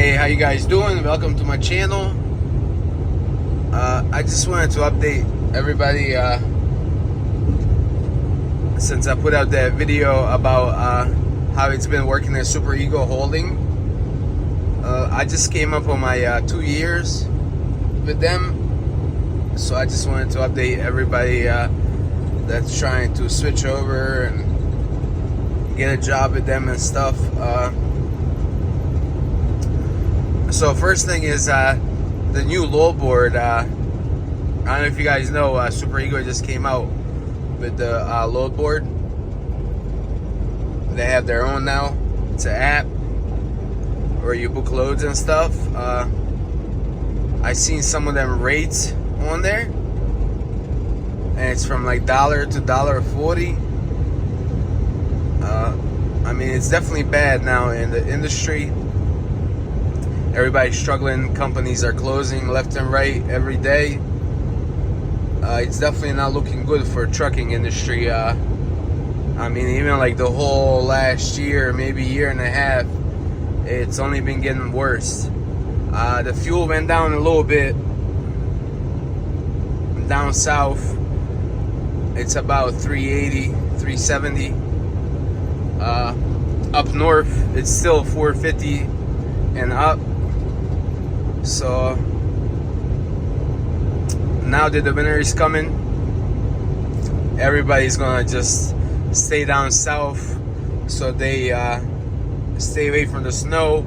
Hey, how you guys doing? Welcome to my channel. I just wanted to update everybody since I put out that video about how it's been working at SuperEgo Holding. I just came up on my 2 years with them, so I just wanted to update everybody that's trying to switch over and get a job with them and stuff. So first thing is the new low board. I don't know if you guys know, SuperEgo just came out with the load board. They have their own now. It's an app where you book loads and stuff. I seen some of them rates on there, and it's from like $1 to $1.40. I mean, it's definitely bad now in the industry. Everybody's struggling. Companies are closing left and right every day. It's definitely not looking good for trucking industry. I mean, even like the whole last year, maybe year and a half, it's only been getting worse. The fuel went down a little bit. Down south, it's about 380, 370. Up north, it's still 450 and up. So now that the winter is coming, everybody's gonna just stay down south, so they stay away from the snow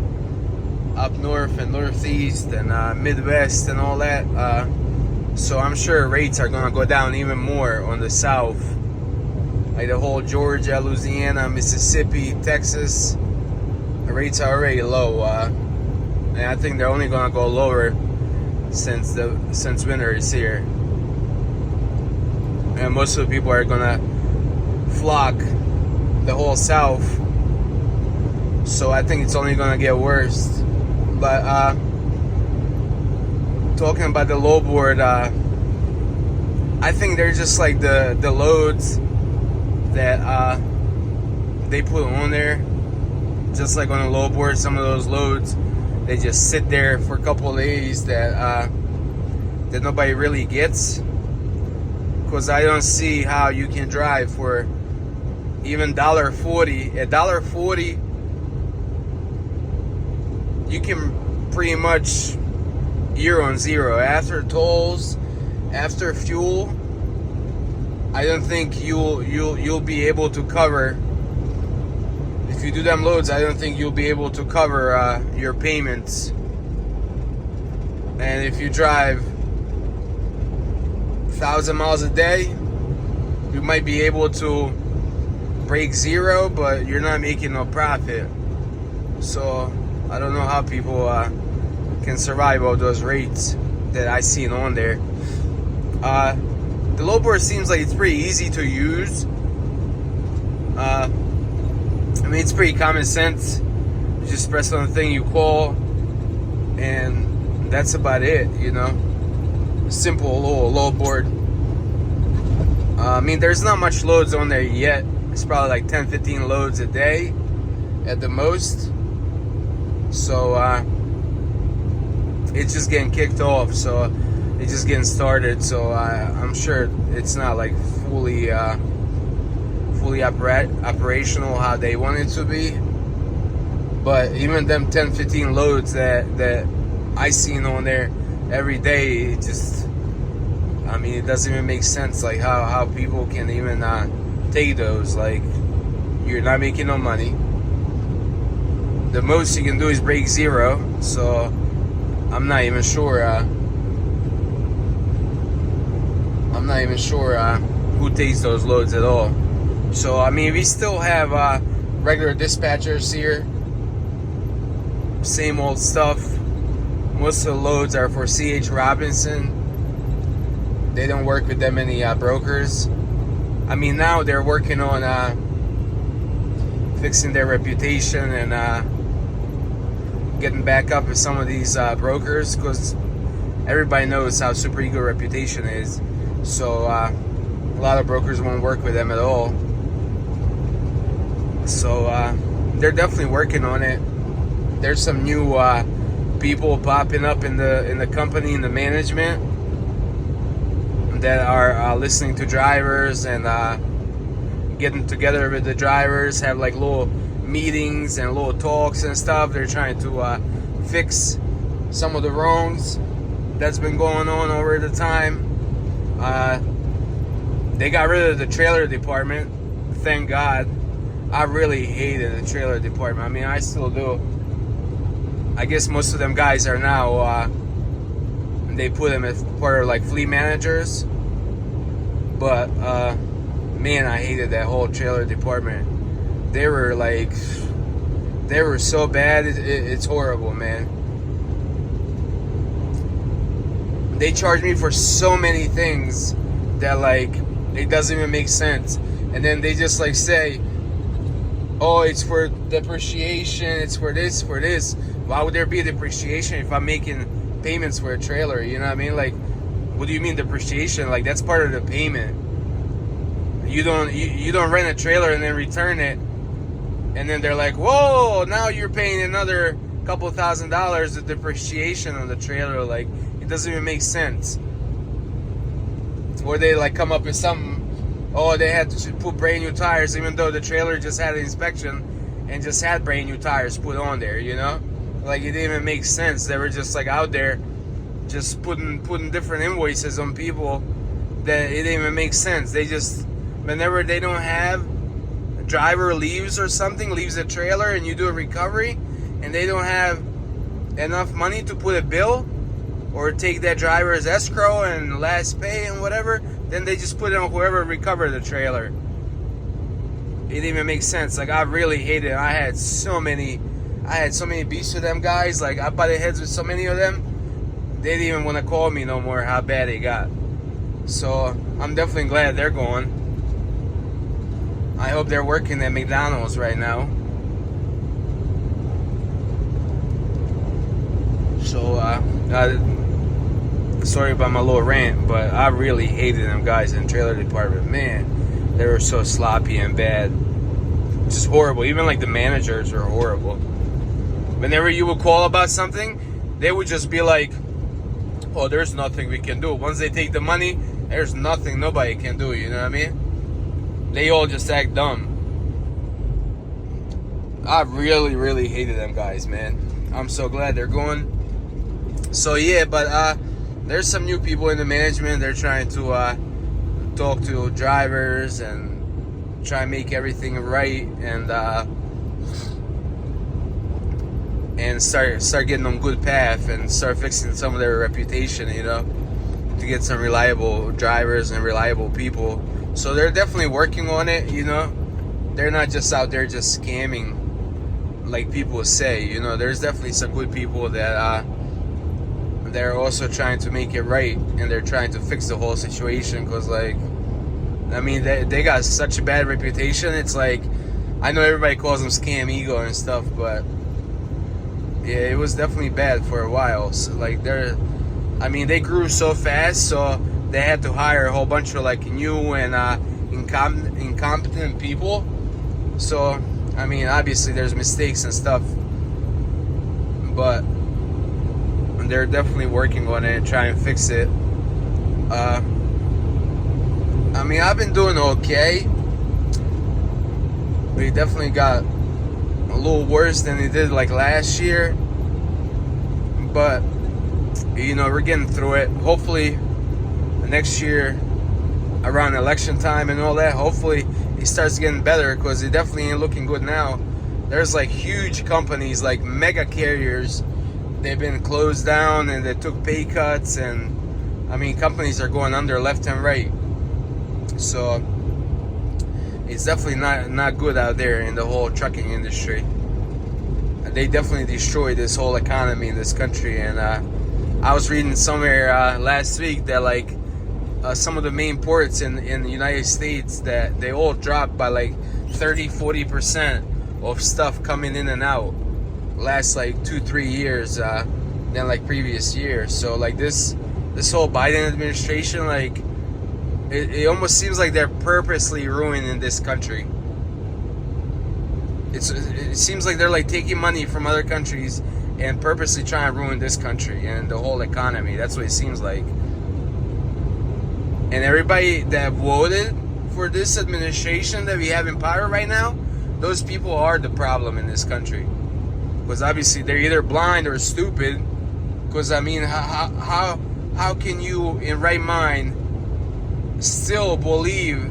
up north and northeast and Midwest and all that. So I'm sure rates are gonna go down even more on the south, like the whole Georgia, Louisiana, Mississippi, Texas. The rates are already low. And I think they're only gonna go lower since winter is here, and most of the people are gonna flock the whole south. So I think it's only gonna get worse. But talking about the low board, I think they're just like the loads that they put on there. Just like on the low board, some of those loads, they just sit there for a couple of days that nobody really gets. Because I don't see how you can drive for even $1.40. At $1.40, you can pretty much year on zero. After tolls, after fuel, I don't think you'll be able to cover. If you do them loads, I don't think you'll be able to cover your payments. And if you drive 1,000 miles a day, you might be able to break zero, but you're not making no profit. So I don't know how people can survive all those rates that I seen on there. The low board seems like it's pretty easy to use. I mean, it's pretty common sense. You just press on the thing, you call, and that's about it, you know. Simple little load board. I mean, there's not much loads on there yet. It's probably like 10-15 loads a day at the most. So it's just getting kicked off. So it's just getting started. So I'm sure it's not like fully operational how they want it to be. But even them 10-15 loads that I seen on there every day, it just, I mean, it doesn't even make sense, like how people can even take those. Like, you're not making no money. The most you can do is break zero. So I'm not even sure who takes those loads at all. So I mean, we still have regular dispatchers here. Same old stuff. Most of the loads are for C.H. Robinson. They don't work with that many brokers. I mean, now they're working on fixing their reputation and getting back up with some of these brokers, because everybody knows how SuperEgo reputation is. So a lot of brokers won't work with them at all. So they're definitely working on it. There's some new people popping up in the company, in the management, that are listening to drivers and getting together with the drivers, have like little meetings and little talks and stuff. They're trying to fix some of the wrongs that's been going on over the time. They got rid of the trailer department, thank God. I really hated the trailer department. I mean, I still do. I guess most of them guys are now, they put them as part of like fleet managers. But, man, I hated that whole trailer department. They were so bad, it's horrible, man. They charge me for so many things that, like, it doesn't even make sense. And then they just, like, say, oh, it's for depreciation, it's for this, for this. Why would there be a depreciation if I'm making payments for a trailer? You know what I mean? Like, what do you mean depreciation? Like, that's part of the payment. You don't rent a trailer and then return it, and then they're like, whoa, now you're paying another couple $1,000 of depreciation on the trailer. Like, it doesn't even make sense. Or they like come up with something, oh, they had to put brand new tires even though the trailer just had an inspection and just had brand new tires put on there, you know? Like, it didn't even make sense. They were just like out there just putting different invoices on people that it didn't even make sense. They just, whenever they don't have, a driver leaves or something, leaves a trailer and you do a recovery and they don't have enough money to put a bill or take that driver's escrow and last pay and whatever, then they just put it on whoever recovered the trailer. It didn't even make sense. Like, I really hated it. I had so many beefs with them guys. Like, I butted heads with so many of them. They didn't even want to call me no more how bad it got. So I'm definitely glad they're going. I hope they're working at McDonald's right now. So sorry about my little rant, but I really hated them guys in the trailer department. Man, they were so sloppy and bad. Just horrible. Even like the managers were horrible. Whenever you would call about something, they would just be like, oh, there's nothing we can do. Once they take the money, there's nothing nobody can do, you know what I mean? They all just act dumb. I really, really hated them guys, man. I'm so glad they're going. So yeah, but there's some new people in the management. They're trying to talk to drivers and try and make everything right, and start getting on good path and start fixing some of their reputation, you know, to get some reliable drivers and reliable people. So they're definitely working on it, you know. They're not just out there just scamming like people say, you know. There's definitely some good people that they're also trying to make it right, and they're trying to fix the whole situation. Because, like, I mean, they got such a bad reputation. It's like, I know everybody calls them Scam Ego and stuff, but yeah, it was definitely bad for a while. So, like, they grew so fast, so they had to hire a whole bunch of like new and incompetent people. So, I mean, obviously there's mistakes and stuff, but they're definitely working on it and trying to fix it. I mean, I've been doing okay. They definitely got a little worse than they did like last year, but you know, we're getting through it. Hopefully next year around election time and all that, hopefully it starts getting better, because it definitely ain't looking good now. There's like huge companies like mega carriers, they've been closed down and they took pay cuts, and I mean, companies are going under left and right. So it's definitely not good out there in the whole trucking industry. They definitely destroyed this whole economy in this country. And I was reading somewhere last week that like some of the main ports in the United States, that they all dropped by like 30-40% of stuff coming in and out last like 2-3 years than like previous years. So like this whole Biden administration, like it almost seems like they're purposely ruining this country. It seems like they're like taking money from other countries and purposely trying to ruin this country and the whole economy. That's what it seems like. And everybody that voted for this administration that we have in power right now, those people are the problem in this country. Because obviously they're either blind or stupid. Because I mean, how can you in right mind still believe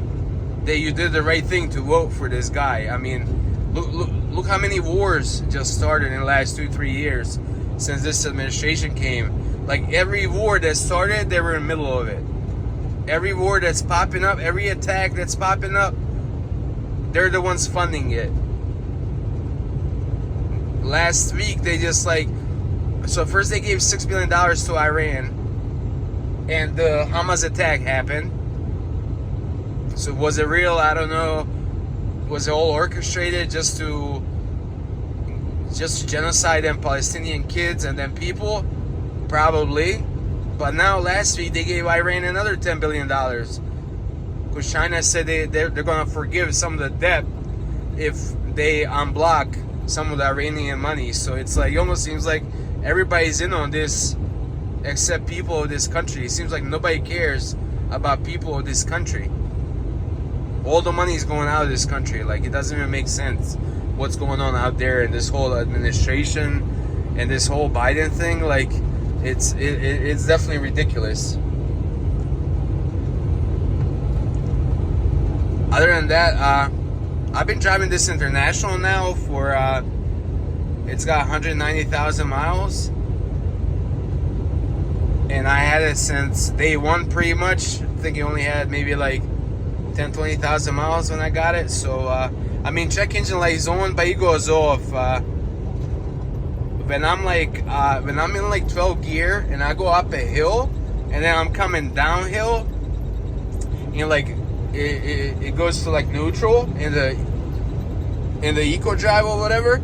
that you did the right thing to vote for this guy? I mean, look how many wars just started in the last 2-3 years since this administration came. Like every war that started, they were in the middle of it. Every war that's popping up, every attack that's popping up, they're the ones funding it. Last week, they just like... So first they gave $6 billion to Iran, and the Hamas attack happened. So was it real? I don't know. Was it all orchestrated just to genocide them Palestinian kids and then people? Probably. But now last week they gave Iran another $10 billion. Because China said they're going to forgive some of the debt if they unblock some of the Iranian money. So it's like, it almost seems like everybody's in on this except people of this country. It seems like nobody cares about people of this country. All the money is going out of this country. Like, it doesn't even make sense what's going on out there in this whole administration and this whole Biden thing. Like, it's definitely ridiculous. Other than that, I've been driving this International now for it's got 190,000 miles, and I had it since day one pretty much. I think it only had maybe like 10-20,000 miles when I got it. So I mean, check engine light is on, but it goes off when I'm in like 12 gear and I go up a hill and then I'm coming downhill, and like it goes to like neutral in the eco drive or whatever.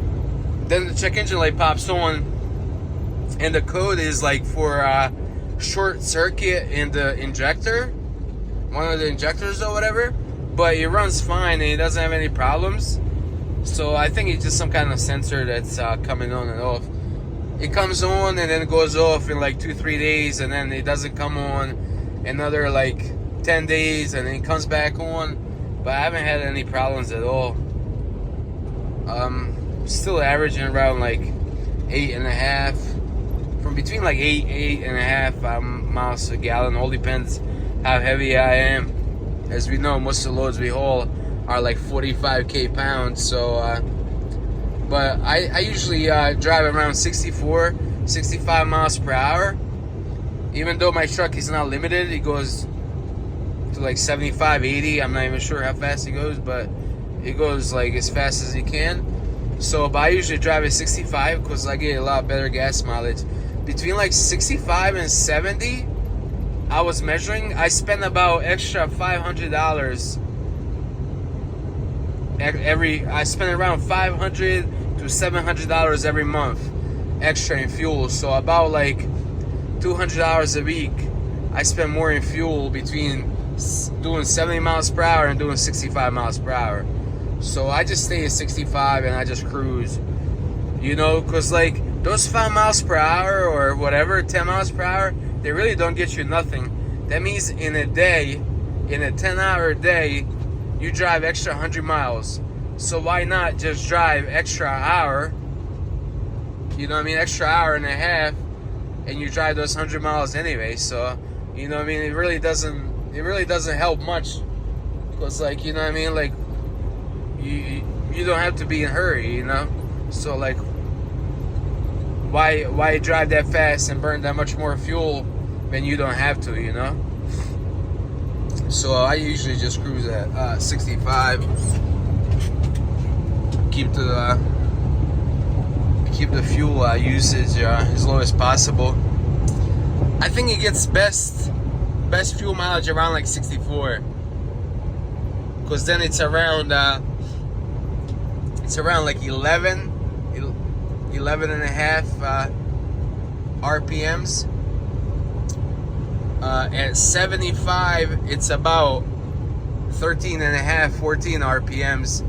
Then the check engine light pops on, and the code is like for short circuit in the injector, one of the injectors or whatever. But it runs fine and it doesn't have any problems. So I think it's just some kind of sensor that's coming on and off. It comes on and then it goes off in like 2-3 days, and then it doesn't come on another like 10 days, and then it comes back on. But I haven't had any problems at all. Still averaging around like 8.5, from between like 8.5 miles a gallon. All depends how heavy I am. As we know, most of the loads we haul are like 45k pounds. So but I usually drive around 65 miles per hour. Even though my truck is not limited, it goes to like 75, 80. I'm not even sure how fast it goes, but it goes like as fast as it can. So, but I usually drive at 65 because I get a lot better gas mileage. Between like 65 and 70, I was measuring, I spend about extra $500 I spend around $500 to $700 every month extra in fuel. So about like $200 a week I spend more in fuel between doing 70 miles per hour and doing 65 miles per hour. So I just stay at 65 and I just cruise, you know, because like those 5 miles per hour or whatever, 10 miles per hour, they really don't get you nothing. That means in a day, in a 10-hour day, you drive extra 100 miles. So why not just drive extra hour, you know what I mean, extra hour and a half, and you drive those 100 miles anyway. So, you know what I mean, it really doesn't help much, because like, you know what I mean, like you don't have to be in a hurry, you know. So like, why drive that fast and burn that much more fuel when you don't have to, you know? So I usually just cruise at 65. Keep the fuel usage as low as possible. I think it gets best fuel mileage around like 64, because then it's around like 11 and a half RPMs. At 75, it's about 13 and a half, 14 RPMs.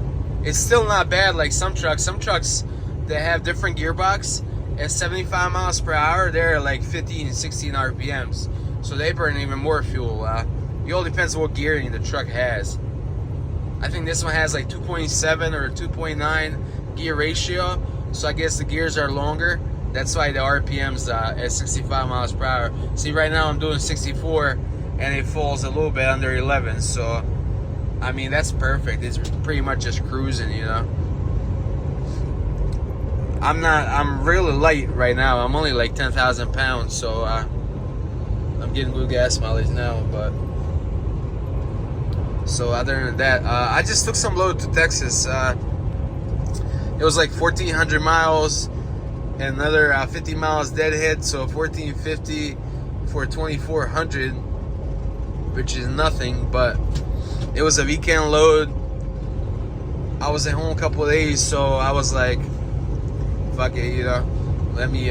It's still not bad. Like some trucks that have different gearbox, at 75 miles per hour, they're like 15 and 16 RPMs. So they burn even more fuel. It all depends on what gearing the truck has. I think this one has like 2.7 or 2.9 gear ratio. So I guess the gears are longer. That's why the RPM's at 65 miles per hour. See, right now I'm doing 64 and it falls a little bit under 11. So, I mean, that's perfect. It's pretty much just cruising, you know. I'm really light right now. I'm only like 10,000 pounds. So, I'm getting good gas mileage now. But, so other than that, I just took some load to Texas. It was like 1,400 miles. And another 50 miles deadhead, so 1,450 for 2,400, which is nothing, but it was a weekend load. I was at home a couple of days, so I was like, fuck it, you know, let me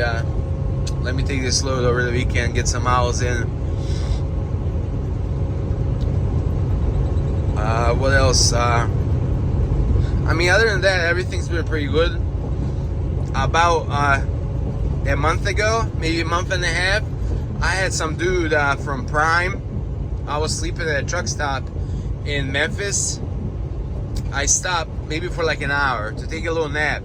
take this load over the weekend, get some miles in. What else? I mean, other than that, everything's been pretty good. About a month ago, maybe a month and a half, I had some dude from Prime. I was sleeping at a truck stop in Memphis. I stopped maybe for like an hour to take a little nap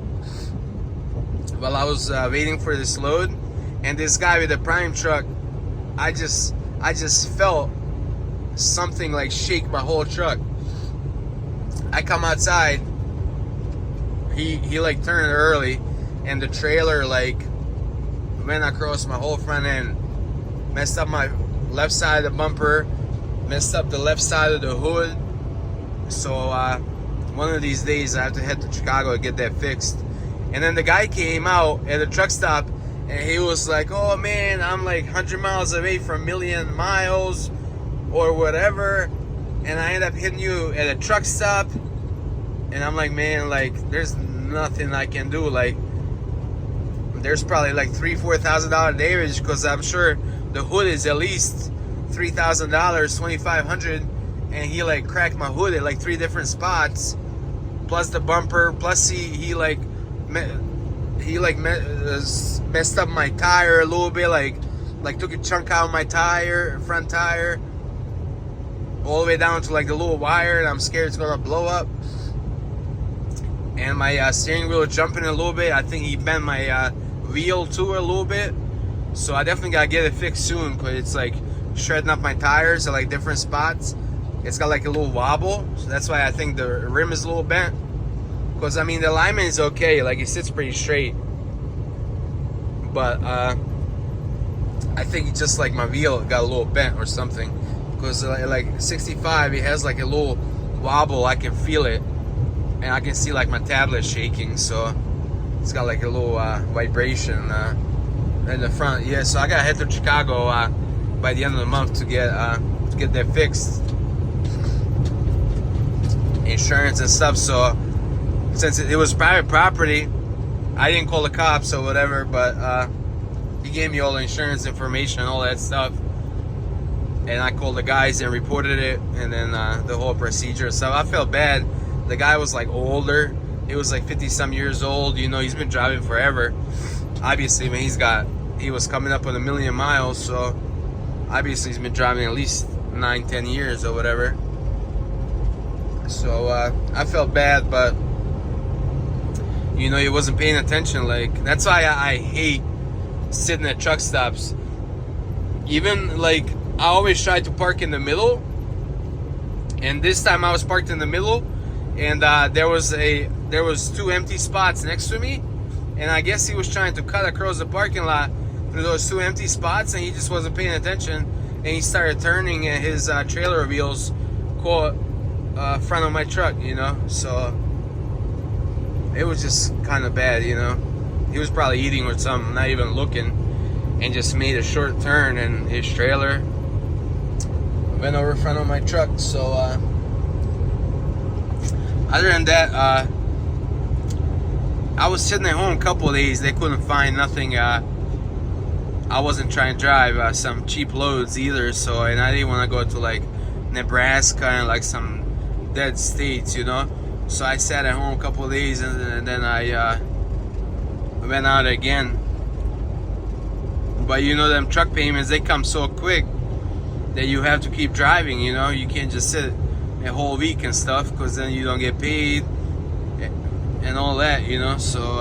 while I was waiting for this load. And this guy with the Prime truck, I just felt something like shake my whole truck. I come outside, he like turned early, and the trailer like went across my whole front end, messed up my left side of the bumper, messed up the left side of the hood. So one of these days I have to head to Chicago to get that fixed. And then the guy came out at a truck stop and he was like, oh man, I'm like 100 miles away from a million miles or whatever, and I end up hitting you at a truck stop. And I'm like, man, like there's nothing I can do. Like, there's probably like $3,000-4,000 damage, because I'm sure the hood is at least $3,000, $2,500, and he like cracked my hood at like 3 different spots, plus the bumper, plus he messed up my tire a little bit, like took a chunk out of my tire, front tire, all the way down to like the little wire, and I'm scared it's gonna blow up. And my steering wheel jumping a little bit. I think he bent my wheel too a little bit. So I definitely gotta get it fixed soon, because it's like shredding up my tires at like different spots. It's got like a little wobble, so that's why I think the rim is a little bent. Because I mean the alignment is okay, like it sits pretty straight. But I think it's just like my wheel got a little bent or something. Because like 65, it has like a little wobble. I can feel it. And I can see like my tablet shaking, so it's got like a little vibration in the front. Yeah, so I gotta head to Chicago by the end of the month to get that fixed, insurance and stuff. So since it was private property, I didn't call the cops or whatever, but he gave me all the insurance information and all that stuff. And I called the guys and reported it, and then the whole procedure and stuff. I felt bad. The guy was like older. He was like 50-some years old. You know, he's been driving forever. Obviously, man, he was coming up on 1 million miles. So obviously he's been driving at least 9-10 years or whatever. So I felt bad, but you know, he wasn't paying attention. Like, that's why I hate sitting at truck stops. Even like, I always try to park in the middle, and this time I was parked in the middle, and there was 2 empty spots next to me, and I guess he was trying to cut across the parking lot through those 2 empty spots, and he just wasn't paying attention, and he started turning, and his trailer wheels caught front of my truck, you know. So it was just kind of bad, you know. He was probably eating or something, not even looking, and just made a short turn, and his trailer went over front of my truck. So other than that, I was sitting at home a couple of days. They couldn't find nothing. I wasn't trying to drive some cheap loads either, so, and I didn't want to go to like Nebraska and like some dead states, you know. So I sat at home a couple of days, and then I went out again But you know, them truck payments, they come so quick that you have to keep driving. You know, you can't just sit a whole week and stuff, because then you don't get paid and all that, you know. So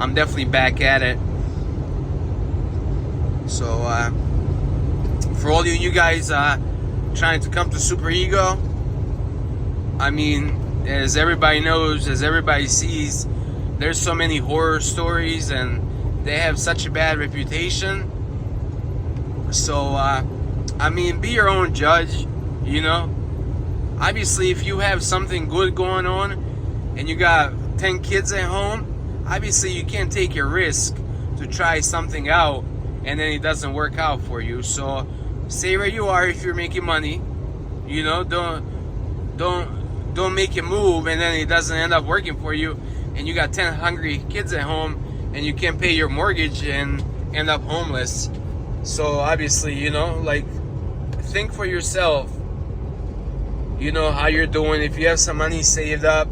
I'm definitely back at it. So for all you guys trying to come to SuperEgo, I mean, as everybody knows, as everybody sees, there's so many horror stories, and they have such a bad reputation. So I mean, be your own judge, you know. Obviously, if you have something good going on and you got 10 kids at home, obviously you can't take a risk to try something out and then it doesn't work out for you. So stay where you are if you're making money, you know. Don't make a move and then it doesn't end up working for you, and you got 10 hungry kids at home and you can't pay your mortgage and end up homeless. So obviously, you know, like, think for yourself, you know, how you're doing. If you have some money saved up,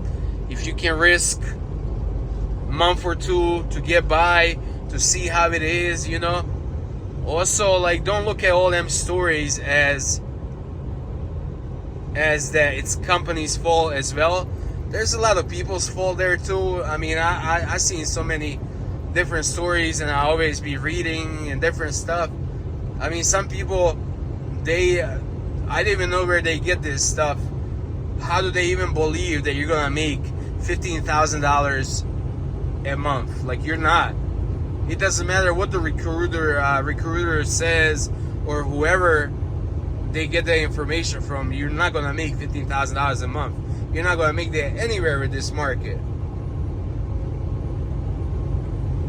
if you can risk a month or two to get by, to see how it is, you know. Also, like, don't look at all them stories as that it's company's fault as well. There's a lot of people's fault there too. I mean, I seen so many different stories, and I always be reading and different stuff. I mean, some people, I didn't even know where they get this stuff. How do they even believe that you're gonna make $15,000 a month? Like, you're not. It doesn't matter what the recruiter says or whoever they get that information from. You're not gonna make $15,000 a month. You're not gonna make that anywhere with this market.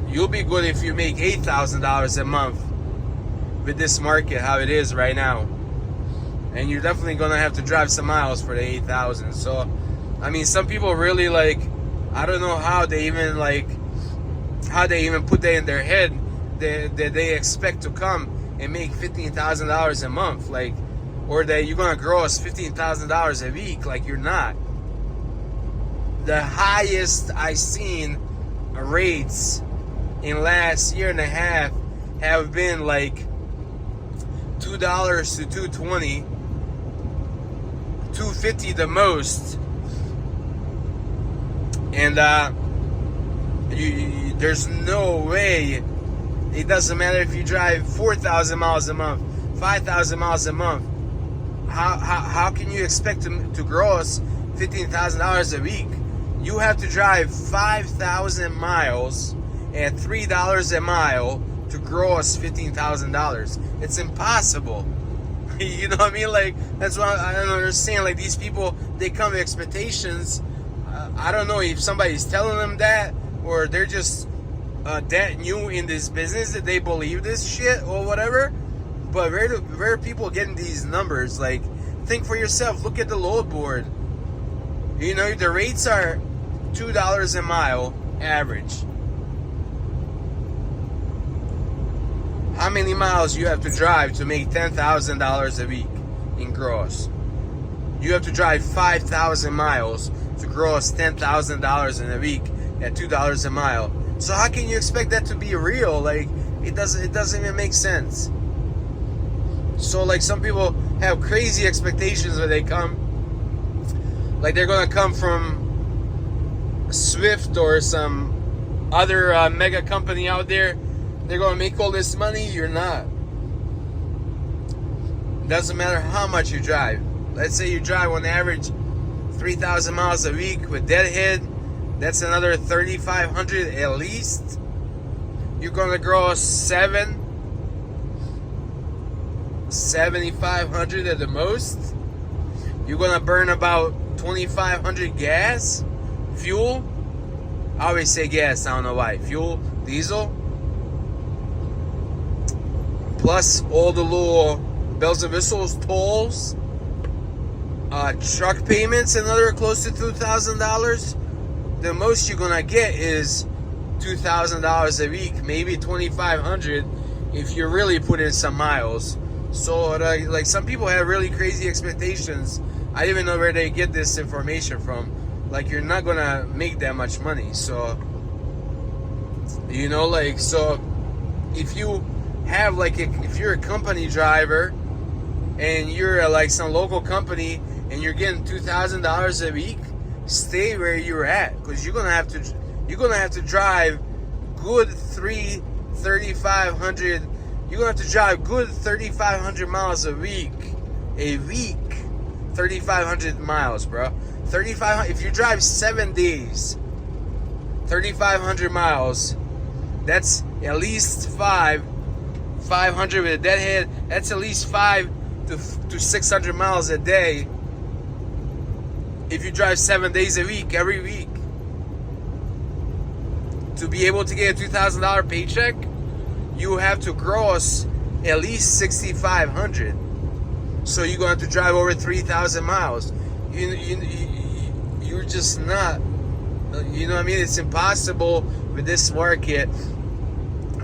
You'll be good if you make $8,000 a month with this market, how it is right now. And you're definitely gonna have to drive some miles for the 8,000. So, I mean, some people really, like, I don't know how they even put that in their head that they expect to come and make $15,000 a month, like, or that you're gonna gross $15,000 a week. Like, you're not. The highest I seen rates in last year and a half have been like $2 to $2.20, $2.50 the most, and there's no way. It doesn't matter if you drive 4,000 miles a month, 5,000 miles a month. How can you expect to gross $15,000 a week? You have to drive 5,000 miles at $3 a mile to gross $15,000. It's impossible. You know what I mean? Like, that's why I don't understand. Like, these people, they come with expectations. I don't know if somebody's telling them that, or they're just that new in this business that they believe this shit or whatever. But where are people getting these numbers? Like, think for yourself. Look at the load board. You know, the rates are $2 a mile average. How many miles you have to drive to make $10,000 a week in gross? You have to drive 5,000 miles to gross $10,000 in a week at $2 a mile. So how can you expect that to be real? Like, it doesn't even make sense. So, like, some people have crazy expectations when they come. Like, they're gonna come from Swift or some other mega company out there. They're gonna make all this money. You're not. Doesn't matter how much you drive. Let's say you drive on average 3,000 miles a week with deadhead. That's another 3,500 at least. You're gonna gross 7,500 at the most. You're gonna burn about 2,500 gas, fuel. I always say gas. I don't know why. Fuel, diesel. Plus all the little bells and whistles, tolls, truck payments, another close to $2,000. The most you're gonna get is $2,000 a week, maybe 2,500 if you really put in some miles. So, like, some people have really crazy expectations. I don't even know where they get this information from. Like, you're not gonna make that much money. So, you know, like, so if you have like if you're a company driver and you're like some local company and you're getting $2,000 a week, stay where you're at, because you're gonna have to drive good 3,500. You're gonna have to drive good 3,500 miles a week. 3,500 miles, bro. 3,500. If you drive 7 days, 3,500 miles. That's at least 500 with a deadhead. That's at least 5 to 600 miles a day. If you drive 7 days a week, every week, to be able to get a $2,000 paycheck, you have to gross at least 6,500. So you're going to have to drive over 3,000 miles. You're just not, you know what I mean? It's impossible with this market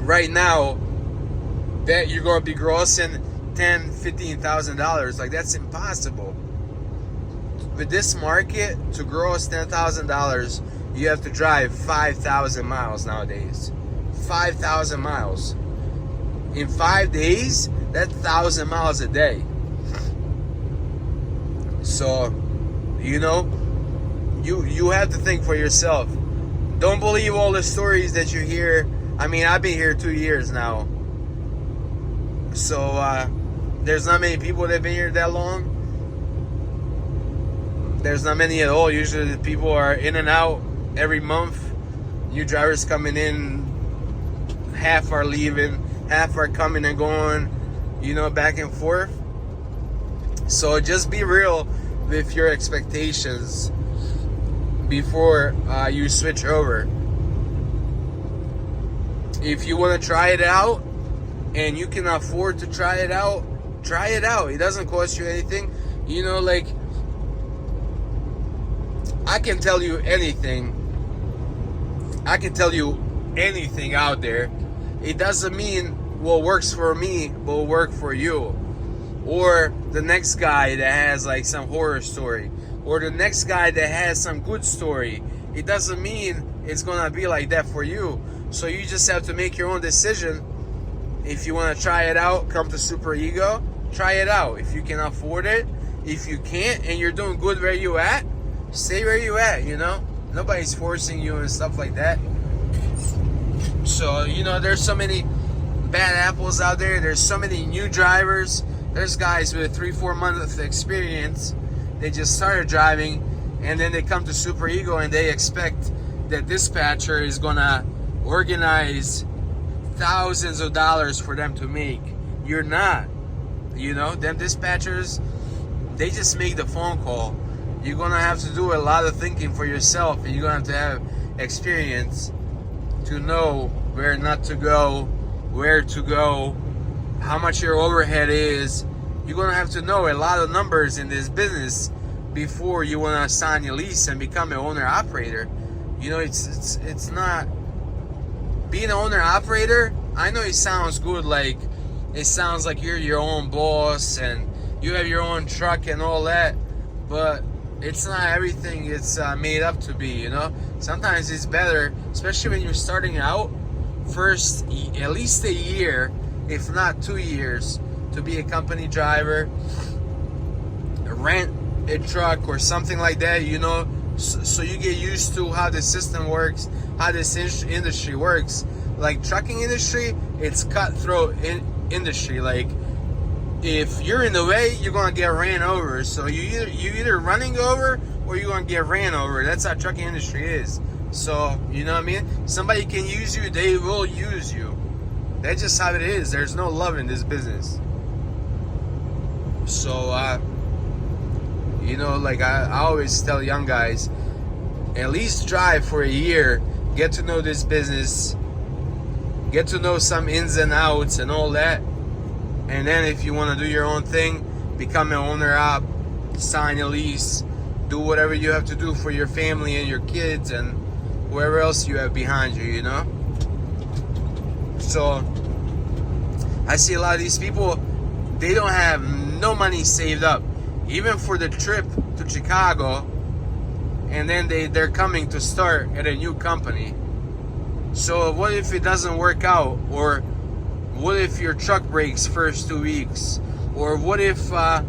right now that you're going to be grossing $10,000-$15,000. Like, that's impossible. With this market, to gross $10,000, you have to drive 5,000 miles nowadays. 5,000 miles. In 5 days, that's 1,000 miles a day. So, you know, you have to think for yourself. Don't believe all the stories that you hear. I mean, I've been here 2 years now. So, there's not many people that have been here that long. There's not many at all. Usually the people are in and out every month. New drivers coming in. Half are leaving. Half are coming and going. You know, back and forth. So just be real with your expectations before you switch over. If you want to try it out and you can afford to try it out, try it out. It doesn't cost you anything. You know, like, I can tell you anything. I can tell you anything out there. It doesn't mean what works for me will work for you. Or the next guy that has like some horror story. Or the next guy that has some good story. It doesn't mean it's gonna be like that for you. So you just have to make your own decision. If you want to try it out, come to SuperEgo. Try it out. If you can afford it. If you can't and you're doing good where you at, stay where you at, you know. Nobody's forcing you and stuff like that. So, you know, there's so many bad apples out there. There's so many new drivers. There's guys with 3-4 months of experience. They just started driving, and then they come to SuperEgo and they expect that dispatcher is gonna organize thousands of dollars for them to make. You're not. You know, them dispatchers, they just make the phone call. You're gonna have to do a lot of thinking for yourself, and you're gonna have to have experience to know where not to go, where to go, how much your overhead is. You're gonna have to know a lot of numbers in this business before you wanna sign your lease and become an owner operator. You know, it's not being an owner operator. I know it sounds good, like it sounds like you're your own boss and you have your own truck and all that, but it's not everything it's made up to be, you know. Sometimes it's better, especially when you're starting out, first at least a year, if not 2 years, to be a company driver, rent a truck or something like that, you know, so you get used to how the system works, how this industry works. Like trucking industry, it's cutthroat industry. Like, if you're in the way, you're gonna get ran over. So you either running over or you're gonna get ran over. That's how trucking industry is. So, you know what I mean? Somebody can use you, they will use you. That's just how it is. There's no love in this business. So, you know, like I always tell young guys, at least drive for a year, get to know this business, get to know some ins and outs and all that. And then if you want to do your own thing, become an owner op, sign a lease, do whatever you have to do for your family and your kids and whoever else you have behind you, you know? So, I see a lot of these people, they don't have no money saved up, even for the trip to Chicago, and then they're coming to start at a new company. So what if it doesn't work out, or What if your truck breaks first 2 weeks? Or what if I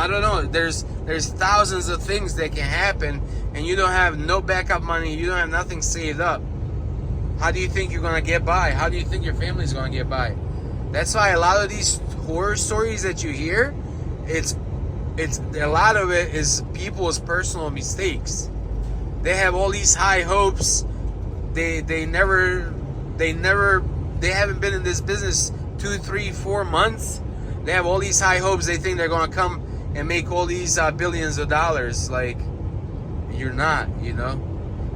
don't know, there's thousands of things that can happen, and you don't have no backup money, you don't have nothing saved up. How do you think you're gonna get by? How do you think your family's gonna get by? That's why a lot of these horror stories that you hear, it's a lot of it is people's personal mistakes. They have all these high hopes. They haven't been in this business 2, 3, 4 months. They have all these high hopes. They think they're gonna come and make all these billions of dollars. Like, you're not, you know.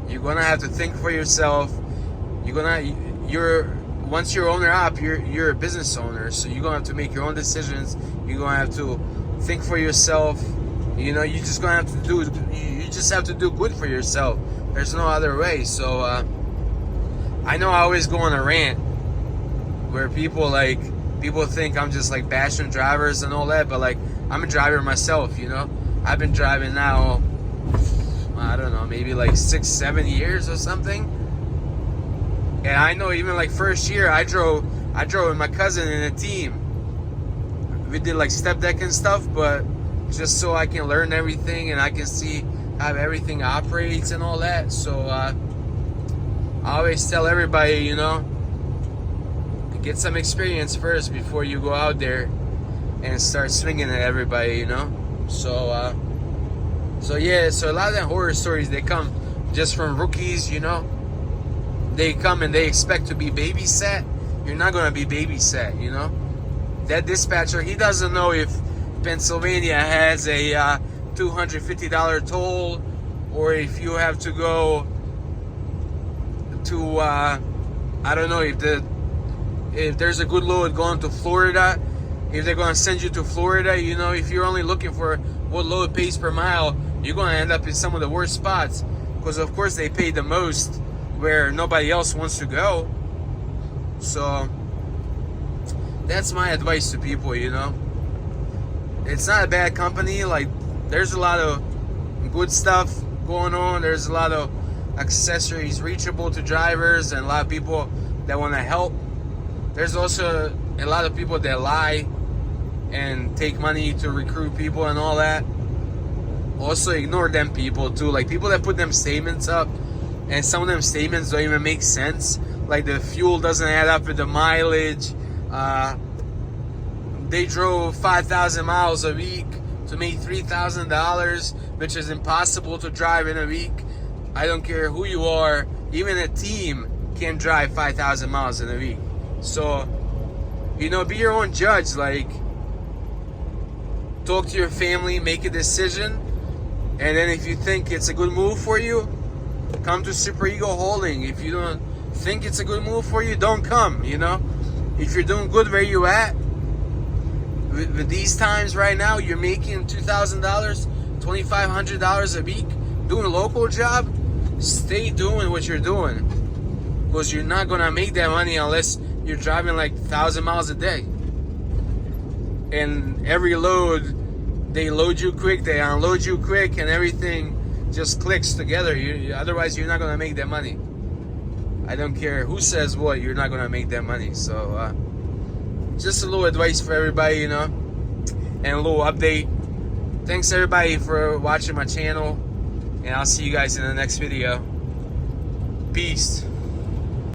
You're gonna have to think for yourself. Once you're owner op, you're a business owner, so you're gonna have to make your own decisions. You're gonna have to think for yourself. You know, you just have to do good for yourself. There's no other way. So I know I always go on a rant where people think I'm just like bashing drivers and all that, but like, I'm a driver myself, you know. I've been driving now, I don't know, maybe like 6-7 years or something. And I know even like first year I drove with my cousin in a team. We did like step deck and stuff, but just so I can learn everything and I can see how everything operates and all that. So I always tell everybody, you know, get some experience first before you go out there and start swinging at everybody, you know. So yeah, so a lot of the horror stories, they come just from rookies, you know. They come and they expect to be babysat. You're not gonna be babysat, you know. That dispatcher, he doesn't know if Pennsylvania has a $250 toll, or if you have to go to I don't know if there's a good load going to Florida, if they're going to send you to Florida, you know. If you're only looking for what load pays per mile, you're going to end up in some of the worst spots, because of course they pay the most where nobody else wants to go. So that's my advice to people, you know. It's not a bad company. Like, there's a lot of good stuff going on. There's a lot of accessories reachable to drivers and a lot of people that want to help. There's also a lot of people that lie and take money to recruit people and all that. Also ignore them people too. Like, people that put them statements up, and some of them statements don't even make sense. Like, the fuel doesn't add up with the mileage. They drove 5,000 miles a week to make $3,000, which is impossible to drive in a week. I don't care who you are. Even a team can't drive 5,000 miles in a week. So, you know, be your own judge. Like, talk to your family, make a decision, and then if you think it's a good move for you, come to SuperEgo Holding. If you don't think it's a good move for you, don't come, you know. If you're doing good where you at, with these times right now, you're making $2,000, $2,500 a week, doing a local job, stay doing what you're doing, because you're not gonna make that money unless you're driving like 1,000 miles a day. And every load, they load you quick, they unload you quick, and everything just clicks together. Otherwise, you're not gonna make that money. I don't care who says what, you're not gonna make that money. So just a little advice for everybody, you know, and a little update. Thanks everybody for watching my channel, and I'll see you guys in the next video. Peace.